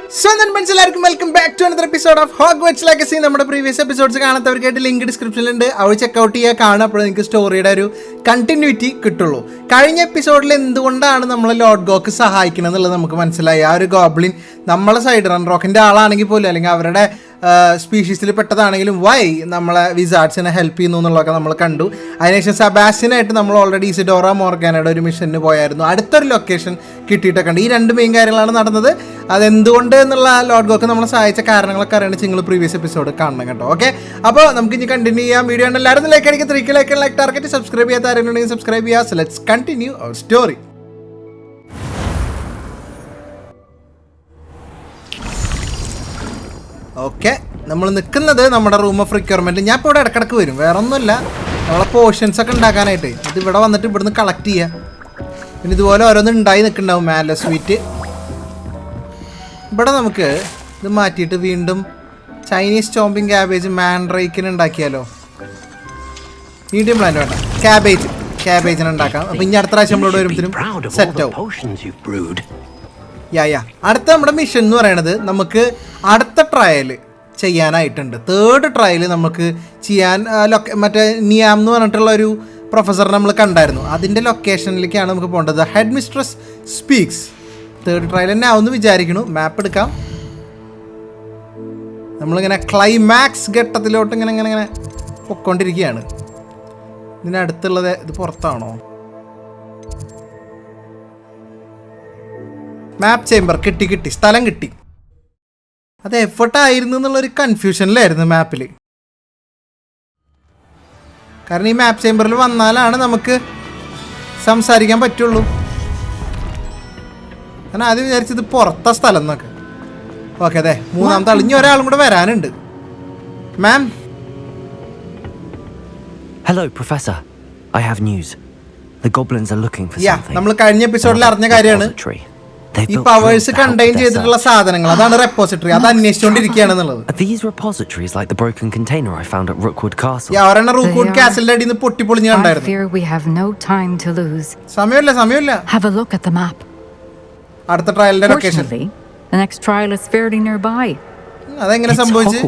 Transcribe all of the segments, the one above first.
So then welcome back to another episode of HOGWARTS Legacy. നമ്മുടെ previous episodes കാണാത്തവർക്കായിട്ട് link ഡിസ്ക്രിപ്ഷനിലുണ്ട്. അവർ checkout ചെയ്യുക, കാണുക. അപ്പോൾ നിങ്ങൾക്ക് സ്റ്റോറിയുടെ ഒരു കണ്ടിന്യൂറ്റി കിട്ടുള്ളൂ. കഴിഞ്ഞ എപ്പിസോഡിൽ എന്തുകൊണ്ടാണ് നമ്മൾ ലോർഡ് ഗോക്ക് സഹായിക്കണം എന്നുള്ളത് നമുക്ക് മനസ്സിലായി. ആ ഒരു ഗോബ്ലിൻ നമ്മളെ സൈഡ് റൺ റോക്കിൻ്റെ ആളാണെങ്കിൽ പോലും, അല്ലെങ്കിൽ അവരുടെ സ്പീഷീസിൽ പെട്ടതാണെങ്കിലും വൈ നമ്മളെ വിസാർഡ്സിനെ ഹെൽപ്പ് ചെയ്യുന്നു എന്നുള്ളതൊക്കെ നമ്മൾ കണ്ടു. അതിനുശേഷം സെബാസ്റ്റ്യനായിട്ട് നമ്മൾ ഓൾറെഡി ഇസിഡോറ മോർഗാനയുടെ ഒരു മിഷന് പോയായിരുന്നു. അടുത്തൊരു ലൊക്കേഷൻ കിട്ടിയിട്ടൊക്കെ ഉണ്ട്. ഈ രണ്ട് മെയിൻ കാര്യങ്ങളാണ് നടന്നത്. അതെന്തുകൊണ്ട് എന്നുള്ള ലോർഡ് ഗോക്ക് നമ്മളെ സഹായിച്ച കാരണങ്ങളൊക്കെ അറിയണമെങ്കിൽ നിങ്ങൾ പ്രീവിയസ് എപ്പിസോഡ് കാണണം കേട്ടോ. ഓക്കെ, അപ്പോൾ നമുക്ക് ഇനി കണ്ടിന്യൂ ചെയ്യാം. വീഡിയോ ഉണ്ട് എല്ലാവരും ലൈക്ക് അടിക്കുക, 3 ലൈക്ക് ടാർഗറ്റ്. സബ്സ്ക്രൈബ് ചെയ്യാത്ത ആരെങ്കിലും ഉണ്ടെങ്കിൽ സബ്സ്ക്രൈബ് ചെയ്യുക. So let's continue our story. Okay, നമ്മൾ നിൽക്കുന്നത് നമ്മുടെ റൂം ഓഫ് റിക്വയർമെൻറ്റ്. ഞാൻ ഇപ്പോൾ ഇവിടെ ഇടക്കിടക്ക് വരും, വേറെ ഒന്നുമില്ല, നമ്മളെ പോർഷൻസ് ഒക്കെ ഉണ്ടാക്കാനായിട്ട്. അത് ഇവിടെ വന്നിട്ട് ഇവിടുന്ന് കളക്ട് ചെയ്യുക. പിന്നെ ഇതുപോലെ ഓരോന്ന് ഉണ്ടായി നിൽക്കുന്നുണ്ടാവും. മാല സ്വീറ്റ് ഇവിടെ നമുക്ക് ഇത് മാറ്റിയിട്ട് വീണ്ടും ചൈനീസ് ചോമ്പിങ് ക്യാബേജ് മാൻഡ്രൈക്കിന് ഉണ്ടാക്കിയാലോ. മീഡിയം പ്ലാന്റ് വേണ്ട, ക്യാബേജിന് ഉണ്ടാക്കാം. അപ്പം ഇനി അടുത്ത പ്രാവശ്യം നമ്മളോട് വരുമ്പോഴത്തേനും സെറ്റ് ആവും. യാ അടുത്ത നമ്മുടെ മിഷൻ എന്ന് പറയുന്നത് നമുക്ക് അടുത്ത ട്രയൽ ചെയ്യാനായിട്ടുണ്ട്. 3rd ട്രയൽ നമുക്ക് ചെയ്യാൻ മറ്റേ നിയാം എന്ന് പറഞ്ഞിട്ടുള്ള ഒരു പ്രൊഫസർ നമ്മൾ കണ്ടായിരുന്നു. അതിൻ്റെ ലൊക്കേഷനിലേക്കാണ് നമുക്ക് പോകേണ്ടത്. Head mistress speaks. 3rd trial തന്നെ ആവുമെന്ന് വിചാരിക്കുന്നു. മാപ്പ് എടുക്കാം. നമ്മളിങ്ങനെ ക്ലൈമാക്സ് ഘട്ടത്തിലോട്ട് ഇങ്ങനെ പൊയ്ക്കൊണ്ടിരിക്കുകയാണ്. ഇതിനടുത്തുള്ളത് ഇത് പുറത്താണോ? മാപ്പ് ചേംബർ കിട്ടി, സ്ഥലം കിട്ടി. അത് എഫർട്ടായിരുന്നു എന്നുള്ളൊരു കൺഫ്യൂഷനിലായിരുന്നു മാപ്പിൽ. കാരണം ഈ മാപ്പ് ചേംബറിൽ വന്നാലാണ് നമുക്ക് സംസാരിക്കാൻ പറ്റുള്ളൂ. ഞാൻ ആദ്യം വിചാരിച്ചത് പുറത്ത സ്ഥലം എന്നൊക്കെ. ഓക്കെ, അതെ, 3ാമത്തെ ആൾ. ഇനി ഒരാളും കൂടെ വരാനുണ്ട്. മാം. Hello, Professor. I have news. The goblins are looking for something. നമ്മൾ കഴിഞ്ഞ എപ്പിസോഡിൽ അറിഞ്ഞ കാര്യമാണ്. ഈ പവേഴ്സ് കണ്ടെയ്ൻ ചെയ്തിട്ടുള്ള സാധനങ്ങൾ, അതാണ് റെപ്പോസിറ്ററി. അത് അന്വേഷിച്ചുകൊണ്ടിരിക്കുകയാണ് എന്നുള്ളത്. These repositories like the broken container I found at Rookwood Castle. അവരെന്നെ റൂക്ക്വുഡ് കാസിലിന്റെ അടിയിൽ നിന്ന് പൊട്ടിപ്പൊളിഞ്ഞ് കണ്ടായിരുന്നു. I fear we have no time to lose. സമയമില്ല. Have a look at the map. അടുത്ത ട്രയലിന്റെ location. The next trial is fairly nearby. അതെങ്ങനെ സംഭവിച്ചു?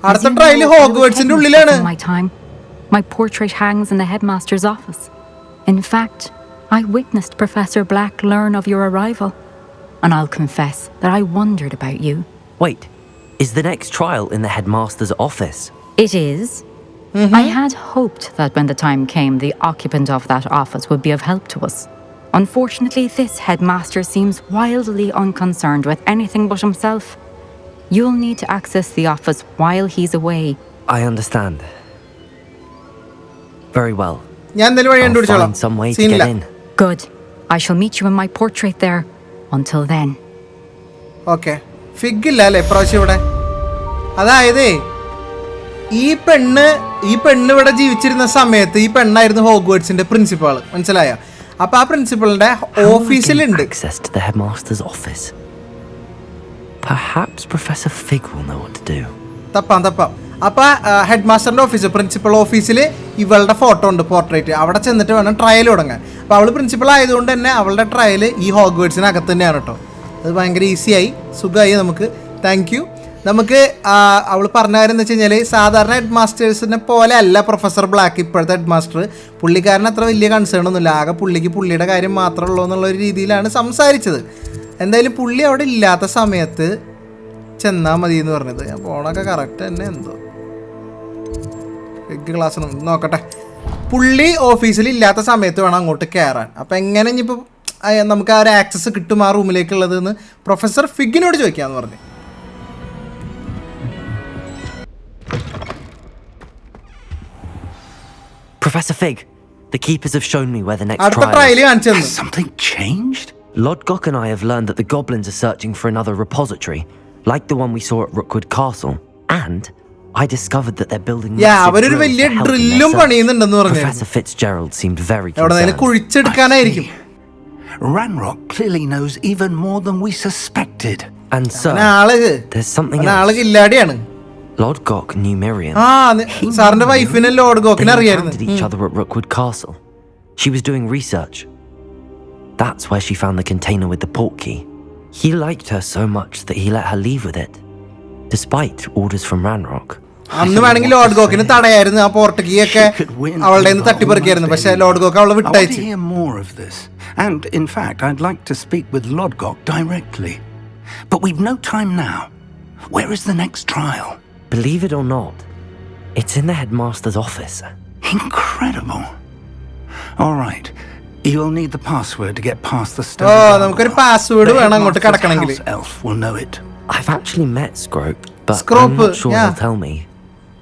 അടുത്ത trial ഹോഗ്വാർട്സിന്റെ ഉള്ളിലാണ്. My portrait hangs in the headmaster's office. In fact, I witnessed Professor Black learn of your arrival, and I'll confess that I wondered about you. Wait, is the next trial in the headmaster's office? It is. I had hoped that when the time came, the occupant of that office would be of help to us. Unfortunately, this headmaster seems wildly unconcerned with anything but himself. You'll need to access the office while he's away. I understand. Very well. I'll find some way to get in. Good. I shall meet you in my portrait there. Until then. Okay. ഫിഗില്ല അല്ലേ പ്രാവശ്യം ഇവിടെ? അതായത് ഈ പെണ്ണ് ഇവിടെ ജീവിച്ചിരുന്ന സമയത്ത് ഈ പെണ്ണായിരുന്നു ഹോഗ്വാർട്സിന്റെ പ്രിൻസിപ്പാൾ. മനസ്സിലായ? അപ്പൊ ആ പ്രിൻസിപ്പളിന്റെ ഓഫീസിലുണ്ട്. Access to the headmaster's office. Perhaps Professor Fig will know what to do. തപ്പാം. അപ്പൊ ഹെഡ് മാസ്റ്ററിന്റെ ഓഫീസ്, പ്രിൻസിപ്പൽ ഓഫീസിൽ ഇവളുടെ ഫോട്ടോ ഉണ്ട്, പോർട്രേറ്റ്. അവിടെ ചെന്നിട്ട് വേണം ട്രയൽ തുടങ്ങാൻ. അപ്പോൾ അവൾ പ്രിൻസിപ്പൾ ആയതുകൊണ്ട് തന്നെ അവളുടെ ട്രയൽ ഈ ഹോഗ്വാർട്സിനകത്ത് തന്നെയാണ് കേട്ടോ. അത് ഭയങ്കര ഈസിയായി, സുഖമായി നമുക്ക്. Thank you. നമുക്ക് അവൾ പറഞ്ഞ കാര്യം എന്ന് വെച്ച് കഴിഞ്ഞാൽ, സാധാരണ ഹെഡ് മാസ്റ്റേഴ്സിനെ പോലെ അല്ല പ്രൊഫസർ ബ്ലാക്ക് ഇപ്പോഴത്തെ ഹെഡ് മാസ്റ്റർ. പുള്ളിക്കാരന് അത്ര വലിയ കൺസേൺ ഒന്നുമില്ല. ആകെ പുള്ളിയുടെ കാര്യം മാത്രമേ ഉള്ളൂ എന്നുള്ളൊരു രീതിയിലാണ് സംസാരിച്ചത്. എന്തായാലും പുള്ളി അവിടെ ഇല്ലാത്ത സമയത്ത് ചെന്നാൽ മതി എന്ന് പറഞ്ഞത്. ഞാൻ പോണൊക്കെ കറക്റ്റ് തന്നെ. എന്തോ ക്ലാസ് നോക്കട്ടെ. പുള്ളി ഓഫീസിൽ ഇല്ലാത്ത സമയത്ത് വേണം അങ്ങോട്ട് കയറാൻ. അപ്പം എങ്ങനെ ഇനിയിപ്പോൾ നമുക്ക് ആ ഒരു ആക്സസ് കിട്ടും ആ റൂമിലേക്കുള്ളത് എന്ന് പ്രൊഫസർ ഫിഗിനോട് ചോദിക്കാമെന്ന് പറഞ്ഞു. Professor Fig, the keepers have shown me where the next അടുത്ത ട്രയൽ കാണിച്ചു തന്നു. Has something changed? Lord Gok and I have learned that the goblins are searching for another repository, like the one we saw at Rookwood Castle, and I discovered that they're building അവരൊരു വലിയ ഡ്രില്ലും പണിയുന്നുണ്ടെന്ന് പറഞ്ഞു. Professor Fitzgerald seemed very concerned. കുഴിച്ചെടുക്കാനായിരിക്കും. Ranrock clearly knows even more than we suspected. And sir, there's something else. കില്ലാടിയാണ്. Lord Gok knew Miriam. സാറിന്റെ വൈഫിനെ Lord ഗോക്കിനെ അറിയായിരുന്നു. They encountered each other at Rookwood Castle. She was doing research. That's where she found the container with the port key. He liked her so much that he let her leave with it, despite orders from Ranrock. അന്ന് വേണമെങ്കിൽ Lord ഗോക്കിന് തടയായിരുന്നു ആ port key ഒക്കെ അവളുടെ നിന്ന് തട്ടിപ്പറിക്കായിരുന്നു പക്ഷെ Lord ഗോക്ക് അവളെ വിട്ടയച്ചു. And in fact, I'd like to speak with Lodgok directly. But we've no time now. Where is the next trial? Believe it or not, it's in the headmaster's office. Incredible. All right. You'll need the password to get past the stone. നമുക്കൊരു password വേണം അങ്ങോട്ട് കടക്കണമെങ്കിൽ. Elf will know it. I've actually met Scrope, but I'm not sure he'll tell me.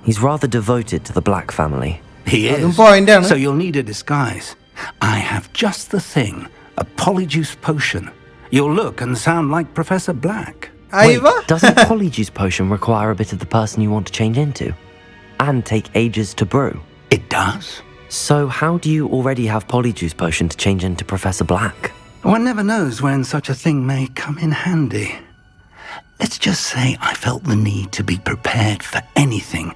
He's rather devoted to the Black family. He is. So you'll need a disguise. I have just the thing. A polyjuice potion. You'll look and sound like Professor Black. Wait, doesn't polyjuice potion require a bit of the person you want to change into? And take ages to brew? It does. So how do you already have polyjuice potion to change into Professor Black? One never knows when such a thing may come in handy. Let's just say I felt the need to be prepared for anything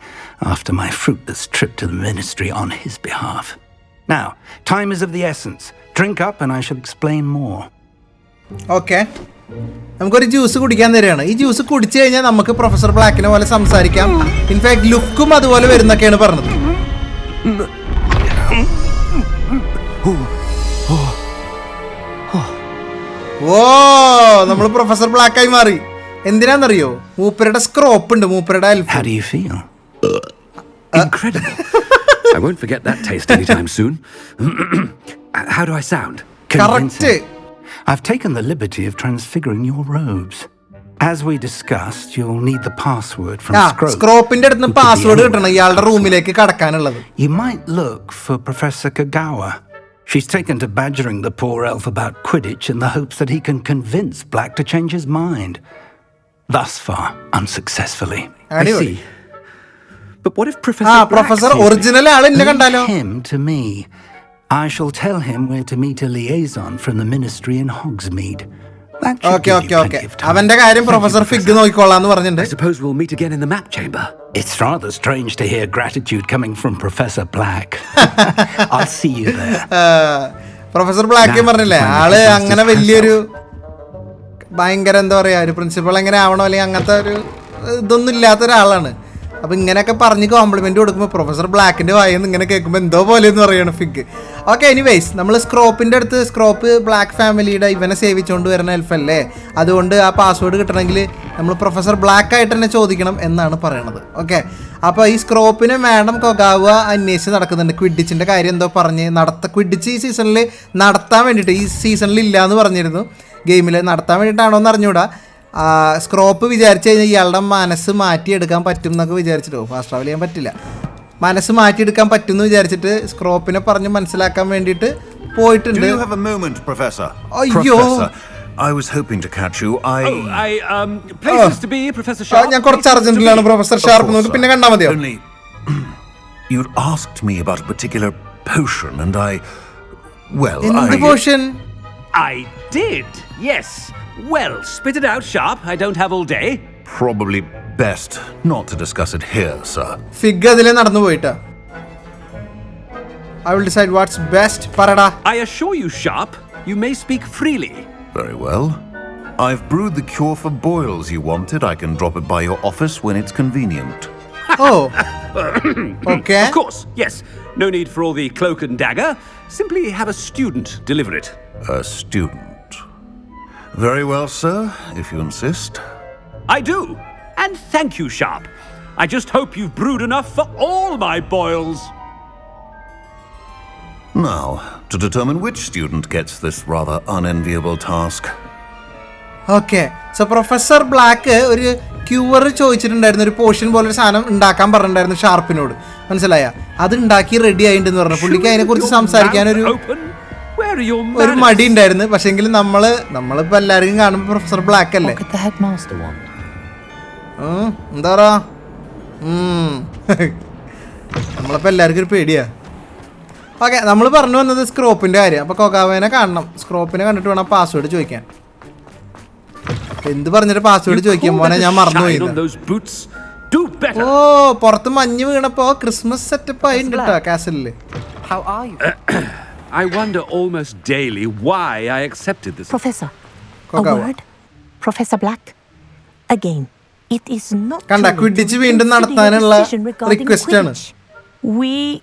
after my fruitless trip to the ministry on his behalf. Now, time is of the essence. Drink up and I shall explain more. Okay. നമുക്കൊരു juice കുടിക്കാൻ തരികയാണ്. ഈ juice കുടിച്ചു കഴിഞ്ഞാൽ നമുക്ക് professor ബ്ലാക്കിനെ പോലെ സംസാരിക്കാം. In fact ലുക്കും അതുപോലെ വരുന്നൊക്കെയാണ് പറഞ്ഞത്. ഓ നമ്മൾ പ്രൊഫസർ ബ്ലാക്ക് ആയി മാറി. എന്തിനാന്നറിയോ? മൂപ്പരുടെ സ്ക്രോപ്പ് ഉണ്ട്, മൂപ്പരുടെ എൽഫ്. How do you feel? Incredible. I won't forget that taste anytime soon. How do I sound? Correct. I've taken the liberty of transfiguring your robes. As we discussed, you'll need the password from Scrope. സ്ക്രോപ്പിന്റെ അടുത്ത് നിന്ന് password കിട്ടണം ഇയാളുടെ റൂമിലേക്ക് കടക്കാനുള്ളത്. You might look for Professor Kagawa. She's taken to badgering the poor elf about Quidditch in the hopes that he can convince Black to change his mind. Thus far, unsuccessfully. I see. But what if Professor original ആള് എന്നെ കണ്ടാലോ? Him to me. I shall tell him where to meet a liaison from the ministry in Hogsmeade. Okay. അവന്റെ കാര്യം professor fig നോക്കിക്കോളാന്ന് പറഞ്ഞിട്ടുണ്ട്. I suppose we'll meet again in the map chamber. It's rather strange to hear gratitude coming from Professor Black. I'll see you there. Professor black പറഞ്ഞില്ലേ ആള് അങ്ങനെ വലിയൊരു ഭയങ്കര എന്താ പറയാ ഒരു പ്രിൻസിപ്പൾ എങ്ങനെ ആവണോ അല്ലെങ്കിൽ അങ്ങനത്തെ ഒരു ഇതൊന്നും ഇല്ലാത്ത ഒരാളാണ്. അപ്പോൾ ഇങ്ങനെയൊക്കെ പറഞ്ഞ് കോംപ്ലിമെന്റ് കൊടുക്കുമ്പോൾ പ്രൊഫസർ ബ്ലാക്കിന്റെ വായെന്ന് ഇങ്ങനെ കേൾക്കുമ്പോൾ എന്തോ പോലെ എന്ന് പറയണം ഫിഗ്. ഓക്കെ, എനിവേയ്സ് നമ്മൾ സ്ക്രോപ്പിന്റെ അടുത്ത് സ്ക്രോപ്പ് ബ്ലാക്ക് ഫാമിലിയുടെ ഇവനെ സേവിച്ചുകൊണ്ട് വരുന്ന എൽഫല്ലേ, അതുകൊണ്ട് ആ പാസ്വേഡ് കിട്ടണമെങ്കിൽ നമ്മൾ പ്രൊഫസർ ബ്ലാക്ക് ആയിട്ട് തന്നെ ചോദിക്കണം എന്നാണ് പറയണത്. ഓക്കെ, അപ്പോൾ ഈ സ്ക്രോപ്പിനെ മാഡം കൊഗാവ അന്വേഷിച്ച് നടക്കുന്നുണ്ട്. ക്വിഡിച്ചിൻ്റെ കാര്യം എന്തോ പറഞ്ഞ് ക്വിഡിച്ച് ഈ സീസണിൽ നടത്താൻ വേണ്ടിയിട്ട് ഈ സീസണിൽ ഇല്ല എന്ന് പറഞ്ഞിരുന്നു. ഗെയിമിൽ നടത്താൻ വേണ്ടിയിട്ടാണോ എന്ന് അറിഞ്ഞൂടാ. സ്ക്രോപ്പ് വിചാരിച്ചു കഴിഞ്ഞാൽ ഇയാളുടെ മനസ്സ് മാറ്റിയെടുക്കാൻ പറ്റും എന്നൊക്കെ വിചാരിച്ചിട്ടോ ഫാസ്റ്റ് ട്രാവൽ ചെയ്യാൻ പറ്റില്ല. മനസ്സ് മാറ്റിയെടുക്കാൻ പറ്റും എന്ന് വിചാരിച്ചിട്ട് സ്ക്രോപ്പിനെ പറഞ്ഞ് മനസ്സിലാക്കാൻ വേണ്ടിയിട്ട് പോയിട്ടുണ്ട്. അയ്യോ, I was hoping to catch you. Places to be, Professor Sharp. ഞാൻ കുറച്ച് അർജന്റിലാണ് പ്രൊഫസർ ഷാർപ്പ്. നമുക്ക് പിന്നെ കണ്ടാൽ മതിയോ? Only you'd asked me about a particular potion and എന്ത് portion? I did, yes. Well, spit it out, Sharp. I don't have all day. Probably best not to discuss it here, sir. Fig അതിലെ നടന്നു പോയിട്ടാ. I will decide what's best. പറടാ. I assure you, Sharp, you may speak freely. Very well. I've brewed the cure for boils you wanted. I can drop it by your office when it's convenient. Oh. Okay. Of course, yes. No need for all the cloak and dagger. Simply have a student deliver it. A student. Very well, sir, if you insist. I do. And thank you, Sharp. I just hope you've brewed enough for all my boils. Now, to determine which student gets this rather unenviable task. Okay. So, Professor Black ഒരു cure ചോദിച്ചിട്ടുണ്ടായിരുന്നു, ഒരു portion പോലെ ഒരു സാധനം ഉണ്ടാക്കാൻ പറഞ്ഞിട്ടുണ്ടായിരുന്നു ഷാർപ്പിനോട്. മനസ്സിലായ? അത് ഉണ്ടാക്കി റെഡി ആയിട്ടുണ്ടെന്ന് പറഞ്ഞു. പുള്ളിക്ക് അതിനെക്കുറിച്ച് സംസാരിക്കാനൊരു മടി ഉണ്ടായിരുന്നു. പക്ഷെങ്കിൽ നമ്മളിപ്പോൾ എല്ലാവരും കാണുമ്പോൾ പ്രൊഫസർ ബ്ലാക്ക് അല്ലേ. എന്താ പറയാ, നമ്മളിപ്പോൾ എല്ലാവർക്കും ഒരു പേടിയാ. ഓക്കെ, നമ്മൾ പറഞ്ഞു വന്നത് സ്ക്രോപ്പിൻ്റെ കാര്യം. അപ്പോൾ കൊഗാവേനെ കാണണം. സ്ക്രോപ്പിനെ കണ്ടിട്ട് വേണം പാസ്വേഡ് ചോദിക്കാൻ. എന്ത് പറഞ്ഞിട്ട് പാസ്വേഡ് ചോദിക്കാൻ മോനെ, ഞാൻ മറന്നുപോയി. ഓ, പുറത്ത് മഞ്ഞ് വീണപ്പോ ക്രിസ്മസ് സെറ്റപ്പ് ആയിട്ടുണ്ട് കേട്ടോ കാസലില്. I wonder almost daily why I accepted this. Professor, Kogawa. a word? Professor Black? Again, it is not കണ്ട too late ക്വിഡിച്ച് to വീണ്ടും consider നടത്താനുള്ള a decision regarding റിക്വസ്റ്റ് ആണ്. Quidditch.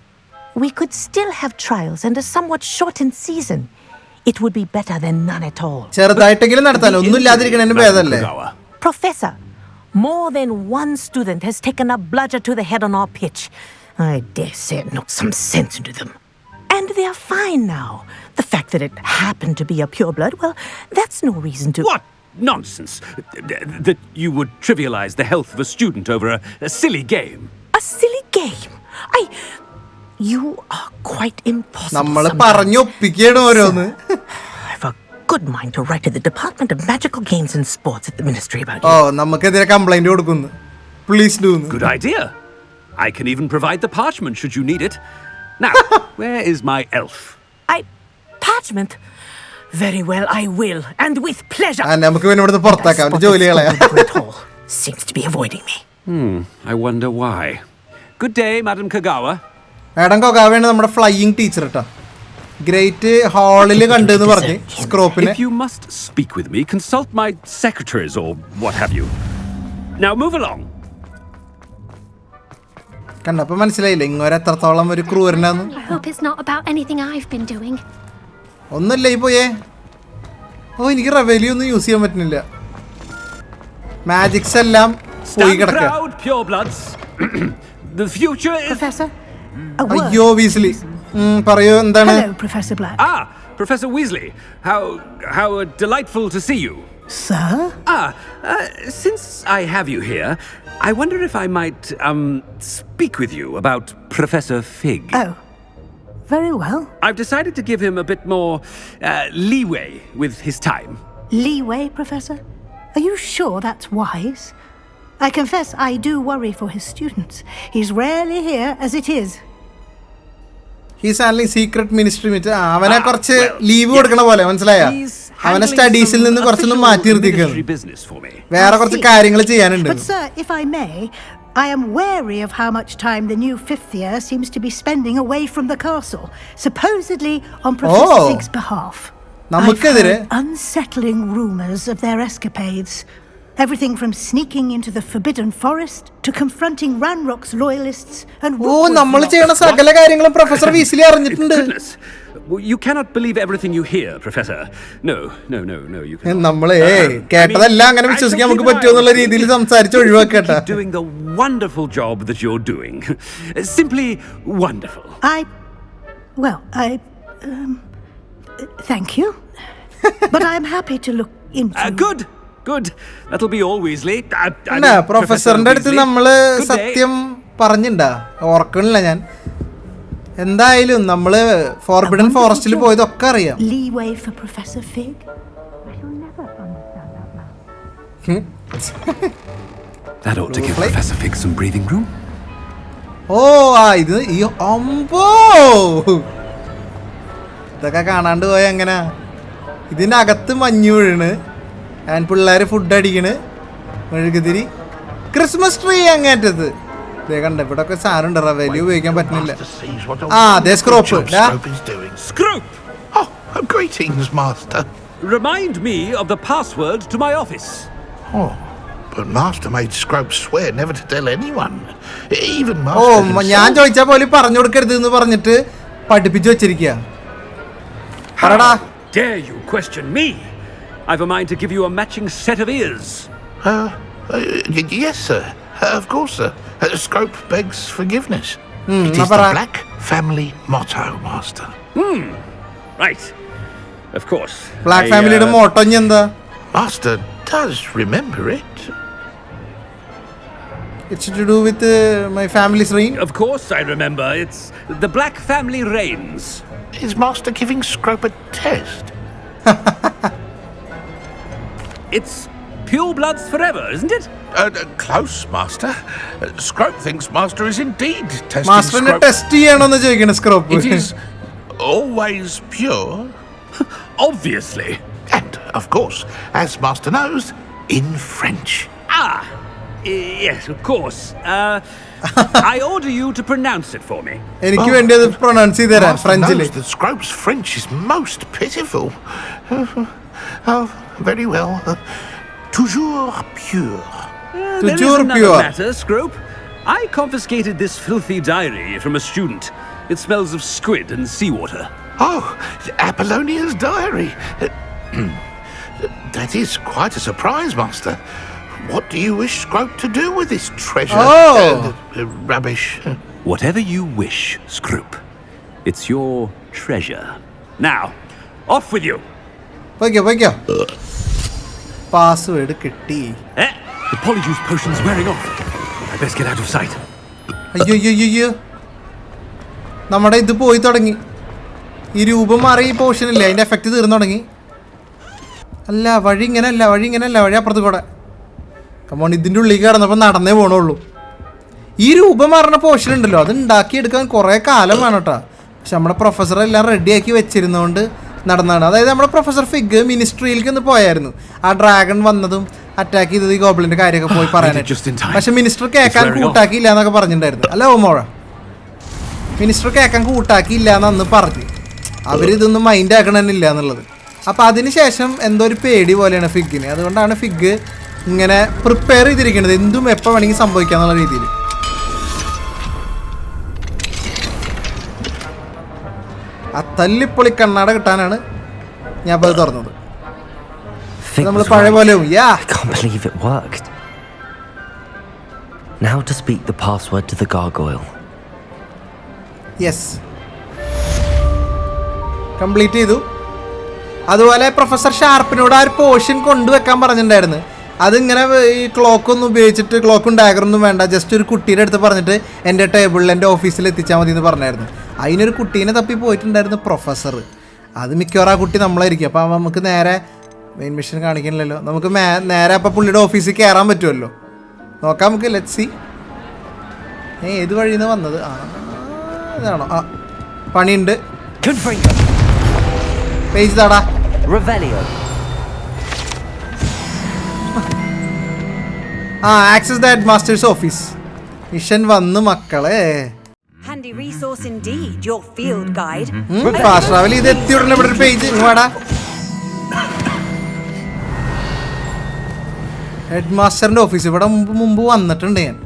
We could still have trials and a somewhat shortened season. It would be better than none at all. ചെറുതായിട്ടെങ്കിലും നടത്താൻ ഒന്നുമില്ലാതിരിക്കണതിന് ഭേദമല്ലേ? Professor, more than one student has taken a bludger to the head on our pitch. I dare say it knocked some sense into them. And they are fine now. The fact that it happened to be a pureblood, well, that's no reason to... What nonsense! That you would trivialize the health of a student over a silly game. A silly game? You are quite impossible നമ്മൾ sometimes. പറഞ്ഞൊപ്പിക്കണം ഓരോന്ന്. I have a good mind to write to the Department of Magical Games and Sports at the Ministry about oh you. നമുക്കെതിരെ complaint കൊടുക്കുന്നു. Please do. Good idea. I can even provide the parchment should you need it. Now, where is my elf? Parchment? Very well, I will, and with pleasure. നമുക്ക് പിന്നെ ഇവിടുന്ന് പുറത്താക്കാം. അവന്റെ ജോലി കളയാം. The Great Hall seems to be avoiding me. I wonder why. Good day, Madam Kagawa. Madam കൊഗാവയാണ് നമ്മുടെ flying teacher കേട്ടോ. Great ഹാളിൽ കണ്ടെന്ന് പറഞ്ഞ് സ്ക്രോപ്പിനെ. If you must speak with me, consult my secretaries or what have you. Now move along. കണ്ടപ്പോ മനസ്സിലായില്ലേ ഇങ്ങോരെ എത്രത്തോളം ഒരു ക്രൂരനാന്ന്. I hope it's not about anything I've been doing. ഒന്നുമില്ല ഈ പോയേ. ഓ എനിക്ക് റെവല്യൂ ഒന്നും യൂസ് ചെയ്യാൻ പറ്റുന്നില്ല. മാജിക്സ് എല്ലാം പോയി Stand കിടക്കുക. proud, purebloods. The future is... Professor, a word. അയ്യോ വീസ്ലി പറയൂ എന്താണ്? Hello, Professor Black. Ah, Professor Weasley. How delightful to see you. Sir? Since I have you here, I wonder if I might, speak with you about Professor Fig. Oh, very well. I've decided to give him a bit more, leeway with his time. Leeway, Professor? Are you sure that's wise? I confess I do worry for his students. He's rarely here as it is. He's handling secret ministry meet. അവനെ കുറച്ച് leave കൊടുക്കണ പോലെ മനസ്സിലായ? അവനെ സ്റ്റഡീസിൽ നിന്ന് കുറച്ചൊന്നും മാറ്റി നിർത്തിക്കുന്നു. വേറെ കുറച്ച് കാര്യങ്ങൾ ചെയ്യാനുണ്ട്. But sir, if I may, I am wary of how much time the new fifth year seems to be spending away from the castle, supposedly on Professor Fig's behalf. I've heard unsettling rumors of their escapades. Everything from sneaking into the Forbidden Forest to confronting Ranrock's loyalists and... ഓ നമ്മൾ ചെയ്യണ സകല കാര്യങ്ങളും professor Weasley അറിഞ്ഞിട്ടുണ്ട്. You cannot believe everything you hear, Professor. No, you can't. നമ്മളെ കേട്ടതെല്ലാം അങ്ങനെ വിശ്വസിക്കാൻ നമുക്ക് പറ്റുമോ എന്നുള്ള രീതിയിൽ സംസാരിച്ച് ഒഴിവാക്കട്ടെ. Doing the wonderful job that you're doing. Simply wonderful. Thank you. But I'm happy to look into... Good. That'll be all, Weasley. പ്രൊഫസറിന്റെ അടുത്ത് നമ്മള് സത്യം പറഞ്ഞിണ്ടാ ഓർക്കണില്ല ഞാൻ. എന്തായാലും നമ്മള് ഫോർബിഡൻ ഫോറസ്റ്റിൽ പോയതൊക്കെ അറിയാം. Leeway for Professor Fig? I shall never understand that now. That ought to give Professor Fig some breathing room. ഓ ഇത് ഈ അമ്പോ ഇതൊക്കെ കാണാണ്ട് പോയ എങ്ങനെ? ഇതിനകത്ത് മഞ്ഞ് വീഴണ്, പിള്ളേര് ഫുഡ് അടിക്കണ്, മെഴുകുതിരി, ക്രിസ്മസ് ട്രീ അങ്ങേറ്റത്. കണ്ട ഇവിടെ ഒക്കെ സാധനം ഉണ്ട്, റവല്യൂ ഉപയോഗിക്കാൻ പറ്റുന്നില്ല. അതെ scrap. Scrope! Oh, greetings, Master. Remind me of the password to my office. Oh, but Master made Scrope swear never to tell anyone. Even Master himself. ഞാൻ ചോദിച്ചാ പോലും പറഞ്ഞു കൊടുക്കരുത് എന്ന് പറഞ്ഞിട്ട് പഠിപ്പിച്ചു വെച്ചിരിക്കുക. Dare you question me? I've a mind to give you a matching set of ears. Yes, sir. Of course, sir. Scrope begs forgiveness. It is the Black family motto, Master. Right. Of course. Black family motto എന്താ? Master does remember it. It's to do with my family's reign. Of course I remember. It's the Black family reigns. Is Master giving Scrope a test? It's purebloods forever, isn't it? Close, Master. Scrope thinks Master is indeed testing Master Scrope. test ചെയ്യണമെന്ന് ചോദിക്കണം Scrope. It is always pure. Obviously. And, of course, as Master knows, in French. Yes, of course. I order you to pronounce it for me. എനിക്ക് വേണ്ടി അത് pronounce ചെയ്ത് തരാം ഫ്രഞ്ചിൽ. The Scrope's French is most pitiful. Oh, very well. Toujours pure. There is another matter, Scrope. I confiscated this filthy diary from a student. It smells of squid and seawater. Oh, Apollonia's diary. That is quite a surprise, Master. What do you wish Scrope to do with this treasure? Rubbish. Whatever you wish, Scrope. It's your treasure. Now, off with you. Wait. Password കിട്ടി. The polyjuice potion's wearing off. I best get out of sight. അയ്യോ നമ്മുടെ ഇത് പോയി തുടങ്ങി. ഈ രൂപം മാറി ഈ പോർഷൻ ഇല്ലേ അതിന്റെ എഫക്റ്റ് തീർന്നു തുടങ്ങി. അല്ല വഴി ഇങ്ങനെയല്ല വഴി അപ്പുറത്ത് കൂടെ. കമോൺ ഇതിൻ്റെ ഉള്ളിൽ കിടന്നപ്പോൾ നടന്നേ പോണുള്ളൂ. ഈ രൂപം മാറുന്ന പോർഷൻ ഉണ്ടല്ലോ അത് ഉണ്ടാക്കിയെടുക്കാൻ കുറേ കാലം വേണം കേട്ടോ. പക്ഷെ നമ്മുടെ പ്രൊഫസർ എല്ലാം റെഡിയാക്കി വെച്ചിരുന്നതുകൊണ്ട് നടന്നതാണ്. അതായത് നമ്മുടെ പ്രൊഫസർ ഫിഗ് മിനിസ്ട്രിയിലേക്ക് ഒന്ന് പോയായിരുന്നു. ആ ഡ്രാഗൺ വന്നതും അറ്റാക്ക് ചെയ്തത് ഈ ഗോബ്ലിൻ്റെ കാര്യമൊക്കെ പോയി പറയാനായിട്ട്. പക്ഷെ മിനിസ്റ്റർ കേൾക്കാൻ കൂട്ടാക്കിയില്ല എന്നൊക്കെ പറഞ്ഞിട്ടുണ്ടായിരുന്നു. അല്ല ഓമോഴ മിനിസ്റ്റർ കേൾക്കാൻ കൂട്ടാക്കിയില്ല എന്ന് അന്ന് പറഞ്ഞു. അവരിതൊന്നും മൈൻഡ് ആക്കണമെന്നില്ല എന്നുള്ളത്. അപ്പോൾ അതിന് ശേഷം എന്തോ ഒരു പേടി പോലെയാണ് ഫിഗിന്. അതുകൊണ്ടാണ് ഫിഗ് ഇങ്ങനെ പ്രിപ്പയർ ചെയ്തിരിക്കുന്നത് എന്തും എപ്പോൾ വേണമെങ്കിൽ സംഭവിക്കാന്നുള്ള രീതിയിൽ. ആ തല്ലിപ്പൊളി കണ്ണാട കിട്ടാനാണ് ഞാൻ അത് തുറന്നത്. നമ്മൾ പഴയ പോലെ I can't believe it worked. Now to speak the password to the gargoyle. Yes complete ചെയ്തു. അതുപോലെ പ്രൊഫസർ ഷാർപ്പിനോട് ആ ഒരു പോർഷൻ കൊണ്ടുവെക്കാൻ പറഞ്ഞിട്ടുണ്ടായിരുന്നു. അതിങ്ങനെ ഈ ക്ലോക്കൊന്നും ഉപയോഗിച്ചിട്ട് ക്ലോക്കും ഡാഗറൊന്നും വേണ്ട, ജസ്റ്റ് ഒരു കുട്ടീൻ്റെ അടുത്ത് പറഞ്ഞിട്ട് എൻ്റെ ടേബിളിൽ എൻ്റെ ഓഫീസിൽ എത്തിച്ചാൽ മതി എന്ന് പറഞ്ഞായിരുന്നു. അതിനൊരു കുട്ടീനെ തപ്പി പോയിട്ടുണ്ടായിരുന്നു പ്രൊഫസർ. അത് മിക്കവാറും ആ കുട്ടി നമ്മളായിരിക്കും. അപ്പോൾ നമുക്ക് നേരെ മെയിൻ മിഷൻ കാണിക്കണില്ലല്ലോ, നമുക്ക് നേരെ അപ്പോൾ പുള്ളിയുടെ ഓഫീസിൽ കയറാൻ പറ്റുമല്ലോ. നോക്കാം നമുക്ക്. ലെറ്റ് സി ഏത് വഴിയിൽ നിന്ന് വന്നത്. ഇതാണോ? പണിയുണ്ട്. പേജ് താടാ. Access the head master's office. Mission വന്നു മക്കളെ. Handy resource indeed, your field guide. Fast travel ചെയ്ത് എത്തി ഉടനെ ഇവിടെ ഒരു പേജ് വാടാ. ഹെഡ് മാസ്റ്ററിന്റെ ഓഫീസ് ഇവിടെ മുമ്പ് വന്നിട്ടുണ്ട് ഞാൻ.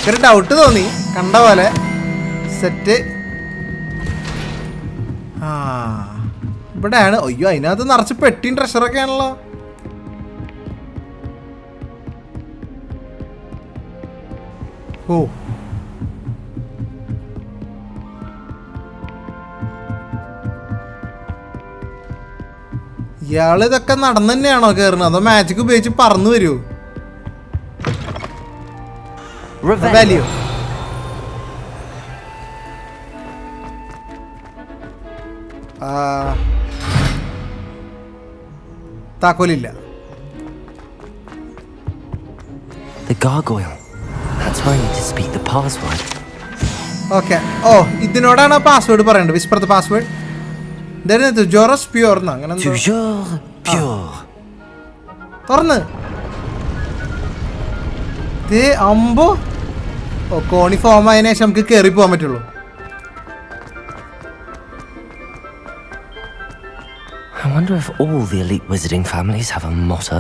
ഒരു ഡൗട്ട് തോന്നി കണ്ട പോലെ. സെറ്റ്. ഇവിടെയാണ്. അയ്യോ അതിനകത്ത് നിറച്ച് പെട്ടിയും ട്രഷറൊക്കെ ആണല്ലോ. ഓ ഇയാള് ഇതൊക്കെ നടന്നു തന്നെയാണോ കയറുന്നത് അതോ മാജിക് ഉപയോഗിച്ച് പറന്നു വരുമോ? Value താക്കോലില്ല. The gargoyle. That's why I need to speak the password. Okay. Oh ഇതിനോടാണ് പാസ്വേഡ് പറയേണ്ടത്. Whisper the password. ജോറസ് പ്യൂർ അങ്ങനെ തുറന്ന് അമ്പോ. ഓ കോണി ഫോം ആയതിനു ശേഷം നമുക്ക് കയറി പോകാൻ പറ്റുള്ളൂ. I wonder if all the elite wizarding families have a motto.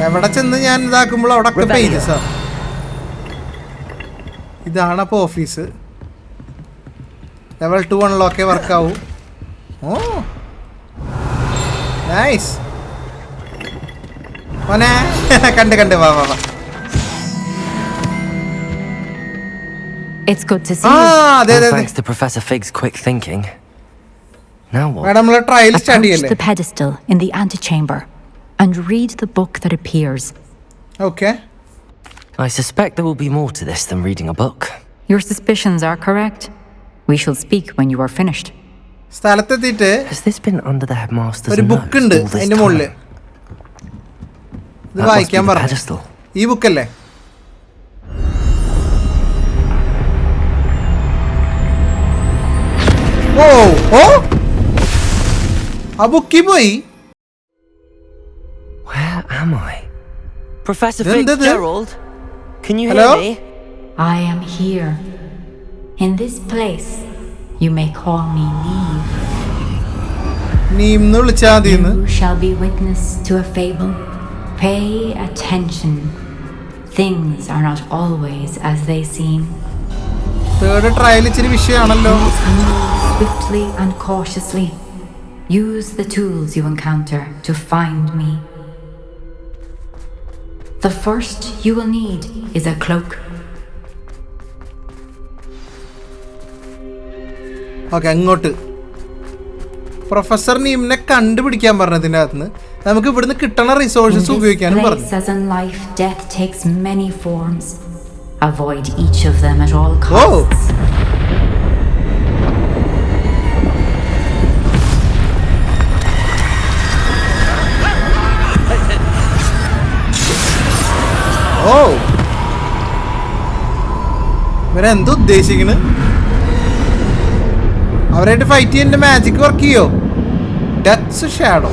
എവിടെ ചെന്ന് ഞാൻ ഇതാക്കുമ്പോൾ അവിടെ പേജസ്. ഇതാണ് അപ്പോൾ ഓഫീസ്. ലെവൽ 2 അൺലോക്കേ വർക്കാവൂ. ഓ നൈസ്. മോനെ കണ്ട് വാ. It's good to see you. Thanks to Professor Fig's quick thinking. Now what? Madam, let's try to study it. The pedestal in the antechamber and read the book that appears. Okay. I suspect there will be more to this than reading a book. Your suspicions are correct. We shall speak when you are finished. Has this been under the headmaster's nose book all this time? That must be the pedestal. This book alle. Oh! ആ ബുക്കി പോയി. Where am I? Professor Then- Fitzgerald? Can you Hello? hear me? I am here. In this place, you may call me Neve. നീന്ന് വിളിച്ചാ മതിന്ന്. You shall be witness to a fable. Pay attention. Things are not always as they seem. Third trial ഇച്ചിരി വിഷയമാണല്ലോ. Move swiftly and cautiously. Use the tools you encounter to find me. The first you will need is a cloak. Okay, അങ്ങോട്ട്. Professor നീമിനെ കണ്ടുപിടിക്കാൻ പറഞ്ഞതിൻ്റെ അകത്തുനിന്ന് നമുക്ക് ഇവിടുന്ന് കിട്ടണ resources ഉപയോഗിക്കാനും പറഞ്ഞു. As in life, death takes many forms. Avoid each of them at all costs. ഇവരെന്ത് ഉദ്ദേശിക്കണ്? അവരായിട്ട് ഫൈറ്റ് ചെയ്യാൻ മാജിക് വർക്ക് ചെയ്യോ? Death's shadow.